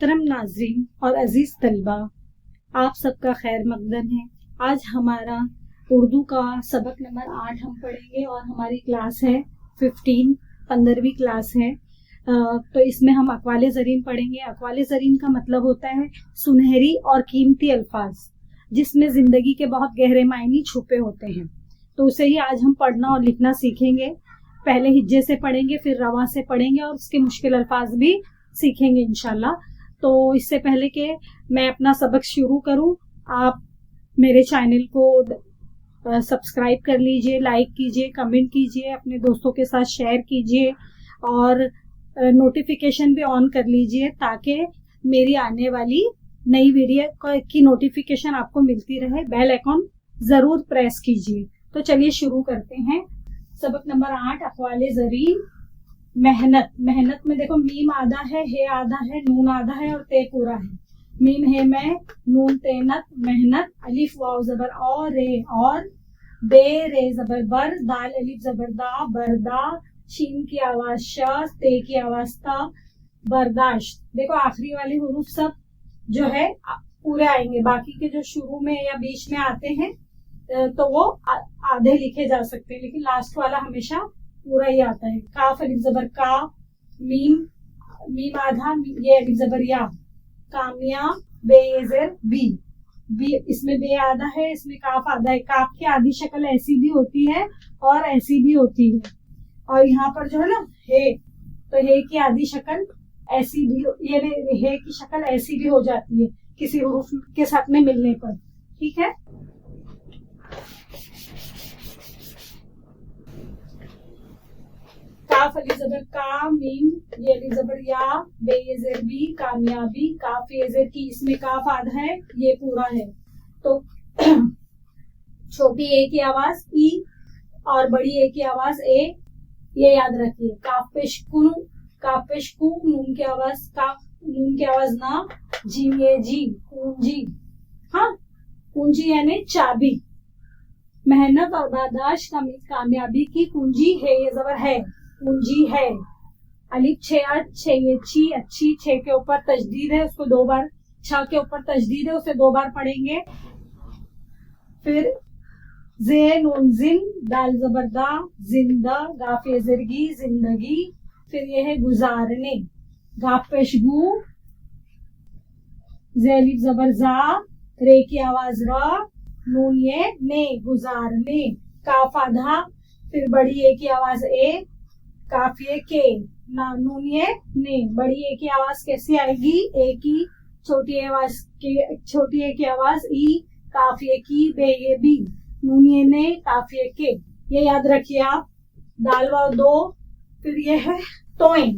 मोहतरम नाज़रीन और अजीज तलबा, आप सबका खैर मकदम है। आज हमारा उर्दू का सबक नंबर 8 हम पढ़ेंगे और हमारी क्लास है 15वीं क्लास है। तो इसमें हम अक़वाले ज़रीन पढ़ेंगे। अक़वाले ज़रीन का मतलब होता है सुनहरी और कीमती अल्फाज, जिसमें ज़िंदगी के बहुत गहरे मायने छुपे होते हैं। तो उसे ही आज हम पढ़ना और लिखना सीखेंगे। पहले हिज्जे से पढ़ेंगे, फिर रवा से पढ़ेंगे और उसके मुश्किल अल्फाज भी सीखेंगे इंशाल्लाह। तो इससे पहले कि मैं अपना सबक शुरू करूं, आप मेरे चैनल को सब्सक्राइब कर लीजिए, लाइक कीजिए, कमेंट कीजिए, अपने दोस्तों के साथ शेयर कीजिए और नोटिफिकेशन भी ऑन कर लीजिए ताकि मेरी आने वाली नई वीडियो की नोटिफिकेशन आपको मिलती रहे। बेल आइकॉन जरूर प्रेस कीजिए। तो चलिए शुरू करते हैं। सबक नंबर 8 अक़वाले ज़रीन। मेहनत। मेहनत में देखो, मीम आधा है, हे आधा है, नून आधा है और ते पूरा है। मीम है मैं, नून तेनत, मेहनत, अलिफ वाव जबर और रे और, बे रे जबर बर, दाल अलिफ जबर दा, बरदा, शीन की आवाज श, ते की आवाज ता, बर्दाश्त। देखो आखिरी वाले हुरूफ सब जो है पूरे आएंगे, बाकी के जो शुरू में या बीच में आते हैं तो वो आधे लिखे जा सकते हैं, लेकिन लास्ट वाला हमेशा पूरा ही आता है। काफ अलिफ जबर का, मीम मीम आधा, ये अलिफ जबर या, कामिया, बे जेर बी, बी इसमें बे आधा है, इसमें काफ आधा है। काफ की आधी शक्ल ऐसी भी होती है और ऐसी भी होती है, और यहाँ पर जो है ना हे, तो हे की आधी शक्ल ऐसी भी, ये हे की शक्ल ऐसी भी हो जाती है किसी हुरूफ के साथ में मिलने पर। ठीक है, काफ अलिफ जबर का, मीम ये अलिफ जबर या, बे ये जेर बी, कामयाबी, काफ ये जेर की, इसमें काफ आधा है, ये पूरा है। तो छोटी ए की आवाज ई और बड़ी ए की आवाज ए, ये याद रखिए। काफ पेश कुन, काफ पेश कु, नून की आवाज का, नून की आवाज ना, जीम ये जी, कुंजी। हाँ, कुंजी यानी चाबी। मेहनत और बर्दाश्त कामयाबी की कुंजी है, ये जबर है, कुंजी है। अलिफ छे छे ये ची, अच्छी, छे के ऊपर तजदीद है, उसको 2 बार, छ के ऊपर तजदीद है, उसे 2 बार पढ़ेंगे। फिर जे नून जिन, दाल जबरदा, जिंदा, गाफे जिरगी, जिंदगी। फिर ये है गुजारने, गाफ पेशगू, जे अलिफ जबर जा, रे की आवाज रा, नून ये ने, गुजारने। काफ आधा, फिर बड़ी ए की आवाज ए, काफिये के, ना नून ये ने। बड़ी ए की आवाज कैसी आएगी? ए की, छोटी आवाज के, छोटी ए की आवाज ई, काफिये की, बे ये बी, नून ये ने, काफिये के। ये याद रखिए आप। दाल वाव 2। फिर ये है तोए,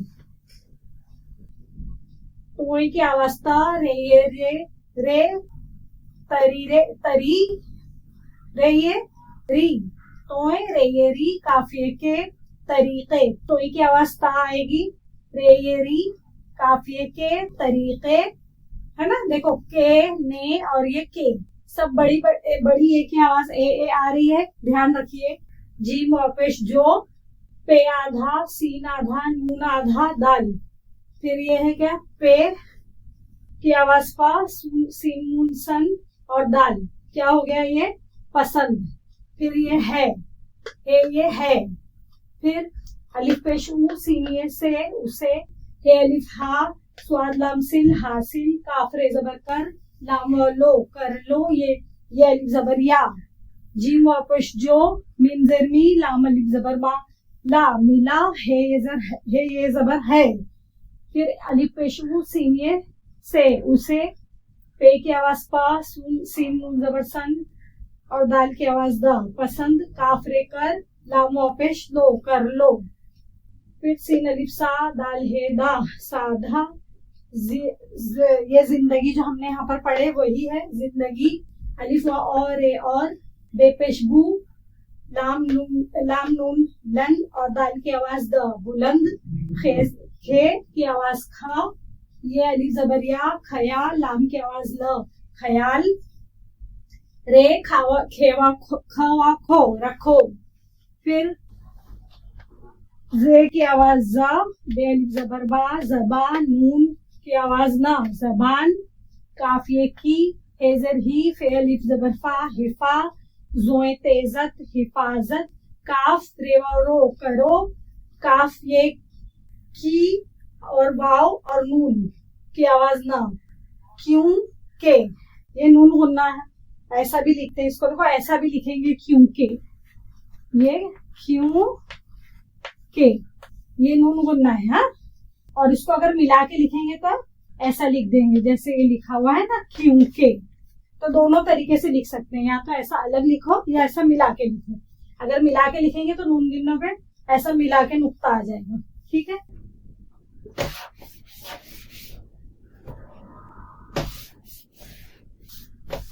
तोए की आवाज ता, रे ये रे, रे तरी, रे तरी, रे ये री, तोए रे ये री, काफिये के, तरीके। तोई की आवाज ता आएगी, रे ये री, काफिये के, तरीके, है ना। देखो के, ने और ये के सब बड़ी ए की आवाज ए आ रही है, ध्यान रखिए। जीम वापेश जो, पे आधा, सीन आधा, नून आधा, दाल। फिर ये है क्या? पे की आवाज पा, सीन नून सन और दाल। क्या हो गया ये? पसंद। फिर ये है, ये है। फिर अलिफ पेशू, सीनिये से, उसे, हे अलिफ हा, स्वाद लाम सिल, हासिल, काफरे जबर कर, लाम लो, कर लो, ये अलिफ जबर या। जीम वापस जो, मीम जरमी, लाम अलिफ जबर मा, ला, मिला, हे ये जबर है। फिर अलिफ पेशू, सीनिये से, उसे, पे की आवाज पा, सीन नून जबर सन और दाल की आवाज दा, पसंद, काफरे कर, लाम वापेश लो, कर लो। फिर सीन अलिफ सा, दाल है दा, साधा। ये जिंदगी जो हमने यहाँ पर पढ़े वही है, जिंदगी। अलिफ और ए और, बेपेशबू, लाम नून लन और दाल की आवाज द, बुलंद। खे की आवाज खा, ये अलिफ जबरिया, खयाल, लाम की आवाज ल, खयाल। रे खावा, खेवा, खवा, खो, रखो। फिर जे की आवाज जा, बे अलिफ जबर बा, जबा, नून की आवाज ना, जबान, काफिये की, हेजर ही, फे अलिफ जबर फा, हिफा, जोए तेजत, हिफाजत, काफ रेवा रो करो, काफ ये की और वाव और नून की आवाज ना, क्यों के, ये नून गुन्ना है, ऐसा भी लिखते हैं इसको, देखो ऐसा भी लिखेंगे क्योंकि, ये क्यों के, ये नून गुन्ना है। हाँ, और इसको अगर मिला के लिखेंगे तो ऐसा लिख देंगे जैसे ये लिखा हुआ है ना क्योंकि। तो दोनों तरीके से लिख सकते हैं, या तो ऐसा अलग लिखो या ऐसा मिला के लिखो। अगर मिला के लिखेंगे तो नून गिनों पे ऐसा मिला के नुक्ता आ जाएगा। ठीक है,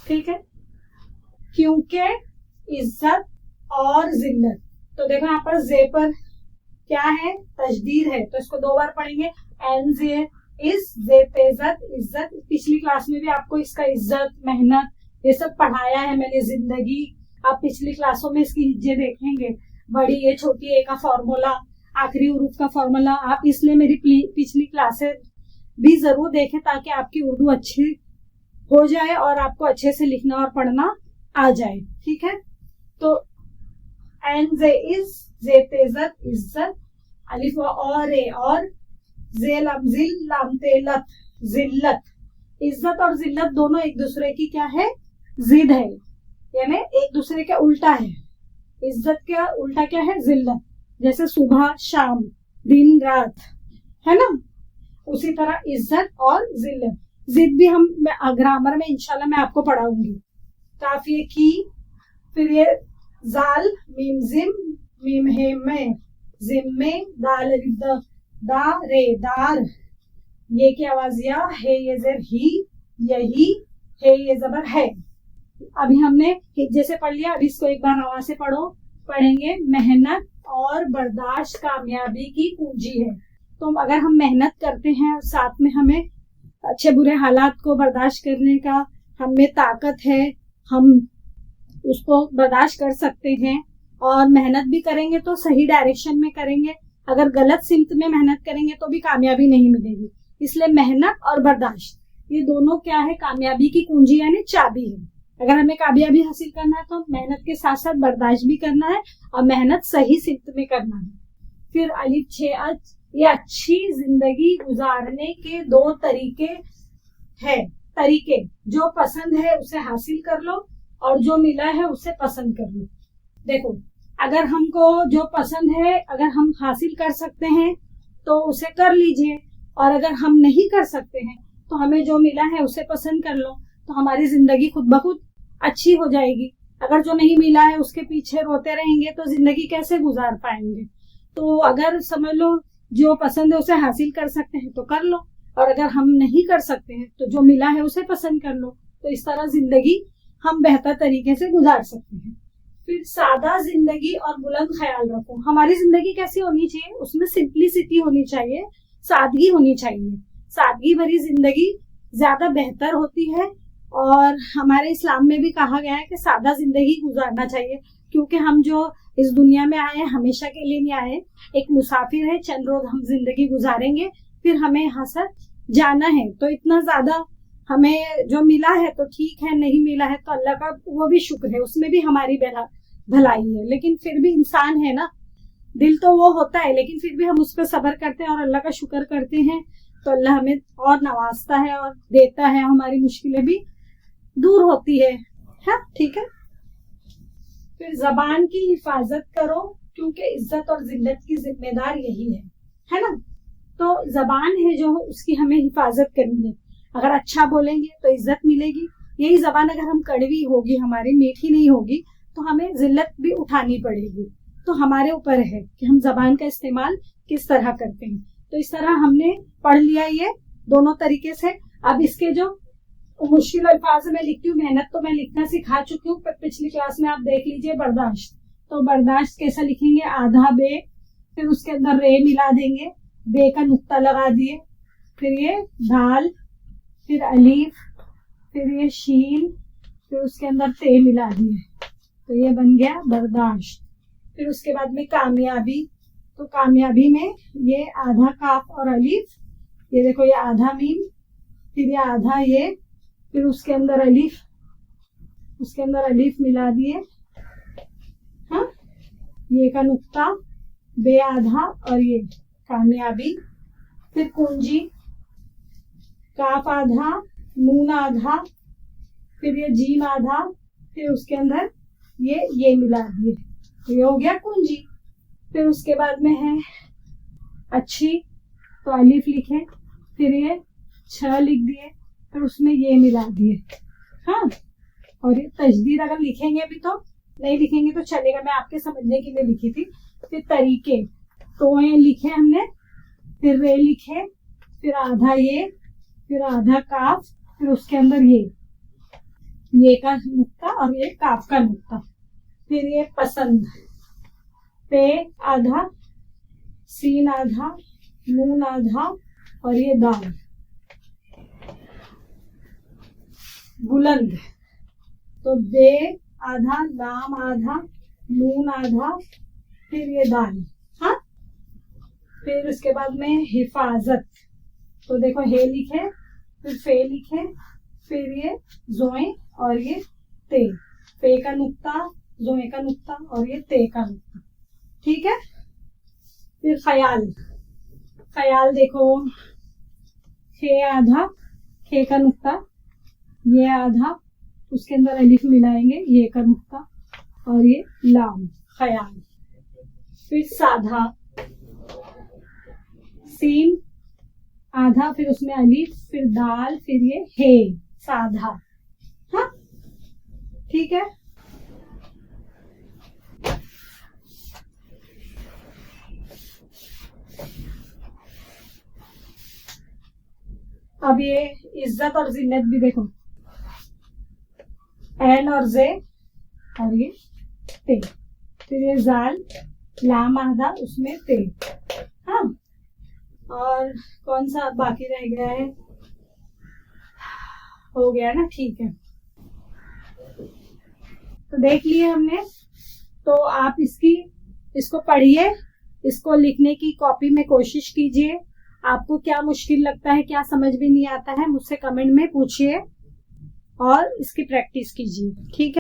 ठीक है। क्योंकि, इज्जत और जिल्लत। तो देखो यहाँ पर जे पर क्या है, तजदीद है, तो इसको 2 बार पढ़ेंगे। एन जे इस, जे तेजत, इज्जत। पिछली क्लास में भी आपको इसका इज्जत, मेहनत ये सब पढ़ाया है मैंने, जिंदगी। आप पिछली क्लासों में इसकी हिज्जे देखेंगे, बड़ी ए छोटी ए का फॉर्मूला, आखिरी हुरूफ का फॉर्मूला। आप इसलिए मेरी पिछली क्लासें भी जरूर देखें ताकि आपकी उर्दू अच्छी हो जाए और आपको अच्छे से लिखना और पढ़ना आ जाए। ठीक है, तो एन जे इज, जे तेजत, इज्जत, अलिफ और ए और, जे लम जिल, लाम तेलत, जिल्लत। इज्जत और जिल्लत दोनों एक दूसरे की क्या है, जिद है, यानी एक दूसरे के उल्टा है। इज्जत का उल्टा क्या है, जिल्लत। जैसे सुबह शाम, दिन रात, है ना, उसी तरह इज्जत और जिल्लत। जिद भी हम ग्रामर में इंशाल्लाह मैं आपको पढ़ाऊंगी। काफिये की, फिर ये जाल, मीम जिम, मीम हे में, जिम्मे, दाल दा रे दार, ये की आवाज या, है ये जर ही, यही, है ये जबर है। अभी हमने हिज्जे से पढ़ लिया, अभी इसको एक बार हवा से पढ़ेंगे। मेहनत और बर्दाश्त कामयाबी की कुंजी है। तो अगर हम मेहनत करते हैं और साथ में हमें अच्छे बुरे हालात को बर्दाश्त करने का हमें ताकत है, हम उसको बर्दाश्त कर सकते हैं और मेहनत भी करेंगे तो सही डायरेक्शन में करेंगे। अगर गलत सिमत में मेहनत करेंगे तो भी कामयाबी नहीं मिलेगी। इसलिए मेहनत और बर्दाश्त ये दोनों क्या है, कामयाबी की कुंजी यानी चाबी है। अगर हमें कामयाबी हासिल करना है तो मेहनत के साथ साथ बर्दाश्त भी करना है और मेहनत सही सिमत में करना है। फिर अलिफ 6 ये अच्छी जिंदगी गुजारने के 2 तरीके हैं। तरीके, जो पसंद है उसे हासिल कर लो और जो मिला है उसे पसंद कर लो। देखो, अगर हमको जो पसंद है अगर हम हासिल कर सकते हैं तो उसे कर लीजिए, और अगर हम नहीं कर सकते हैं तो हमें जो मिला है उसे पसंद कर लो, तो हमारी जिंदगी खुद ब खुद अच्छी हो जाएगी। अगर जो नहीं मिला है उसके पीछे रोते रहेंगे तो जिंदगी कैसे गुजार पाएंगे। तो अगर समझ लो जो पसंद है उसे हासिल कर सकते हैं तो कर लो, और अगर हम नहीं कर सकते हैं तो जो मिला है उसे पसंद कर लो। तो इस तरह जिंदगी हम बेहतर तरीके से गुजार सकते हैं। फिर सादा जिंदगी और बुलंद ख्याल रखो। हमारी जिंदगी कैसी होनी चाहिए, उसमें सिंप्लिसिटी होनी चाहिए, सादगी होनी चाहिए। सादगी भरी जिंदगी ज्यादा बेहतर होती है, और हमारे इस्लाम में भी कहा गया है कि सादा जिंदगी गुजारना चाहिए, क्योंकि हम जो इस दुनिया में आए हमेशा के लिए नहीं आए, एक मुसाफिर है, चंद रोज हम जिंदगी गुजारेंगे, फिर हमें यहाँ से जाना है। तो इतना ज्यादा हमें जो मिला है तो ठीक है, नहीं मिला है तो अल्लाह का वो भी शुक्र है, उसमें भी हमारी भलाई है। लेकिन फिर भी इंसान है ना, दिल तो वो होता है, लेकिन फिर भी हम उस पर सब्र करते हैं और अल्लाह का शुक्र करते हैं, तो अल्लाह हमें और नवाजता है और देता है, हमारी मुश्किलें भी दूर होती है। हाँ, ठीक है। फिर जबान की हिफाजत करो, क्योंकि इज्जत और जिल्लत की जिम्मेदार यही है ना। तो जबान है जो उसकी हमें हिफाजत करनी है। अगर अच्छा बोलेंगे तो इज्जत मिलेगी, यही जबान अगर हम कड़वी होगी, हमारी मीठी नहीं होगी, तो हमें जिल्लत भी उठानी पड़ेगी। तो हमारे ऊपर है कि हम जबान का इस्तेमाल किस तरह करते हैं। तो इस तरह हमने पढ़ लिया ये दोनों तरीके से। अब इसके जो मुश्किल अल्फाज में लिखती हूँ, मेहनत तो मैं लिखना सिखा चुकी हूँ पिछली क्लास में, आप देख लीजिए। बर्दाश्त, तो बर्दाश्त कैसा लिखेंगे, आधा बे, फिर उसके अंदर रे मिला देंगे, बे का नुक्ता लगा दिए, फिर ये दाल, फिर अलीफ, फिर ये शीन, फिर उसके अंदर ते मिला दिए, तो ये बन गया बर्दाश्त। फिर उसके बाद में कामयाबी, तो कामयाबी में ये आधा काफ और अलीफ, ये देखो, ये आधा मीम, फिर ये आधा ये, फिर उसके अंदर अलीफ, उसके अंदर अलीफ मिला दिए, हाँ, ये का नुक्ता, बे आधा और ये कामयाबी, फिर कुंजी, काफ आधा, नून आधा, फिर ये जीम आधा, फिर उसके अंदर ये मिला दिए, ये हो गया कुंजी। फिर उसके बाद में है अच्छी, तो अलीफ लिखे, फिर ये 6 लिख दिए, फिर उसमें ये मिला दिए, हाँ। और ये तजदीद अगर लिखेंगे भी तो, नहीं लिखेंगे तो चलेगा, मैं आपके समझने के लिए लिखी थी। फिर तरीके, तो ये लिखे हमने, फिर रे लिखे, फिर आधा ये, फिर आधा काफ, फिर उसके अंदर ये का नुक्ता और ये काफ का नुक्ता, फिर ये पसंद, पे आधा, सीन आधा, नून आधा और ये दाल, बुलंद, तो बे आधा, लाम आधा, नून आधा, फिर ये दाल, हाँ। फिर उसके बाद में हिफाजत, तो देखो हे लिखे, फिर फे लिखे, फिर ये जोए और ये ते, फे का नुक्ता, जोए का नुक्ता और ये ते का नुक्ता, ठीक है। फिर ख्याल, ख्याल देखो, खे आधा, खे का नुक्ता, ये आधा, उसके अंदर अलिफ मिलाएंगे, ये का नुक्ता और ये लाम, ख्याल। फिर साधा, सीन आधा, फिर उसमें अलिफ, फिर दाल, फिर ये हे, साधा, हाँ, ठीक है। अब ये इज्जत और जिल्लत भी देखो, एन और जे और ये ते, फिर ये जाल, लाम आधा, उसमें ते, हाँ। और कौन सा बाकी रह गया है, हो गया ना, ठीक है। तो देख लिए हमने, तो आप इसको पढ़िए, इसको लिखने की कॉपी में कोशिश कीजिए। आपको क्या मुश्किल लगता है, क्या समझ में नहीं आता है, मुझसे कमेंट में पूछिए और इसकी प्रैक्टिस कीजिए, ठीक है।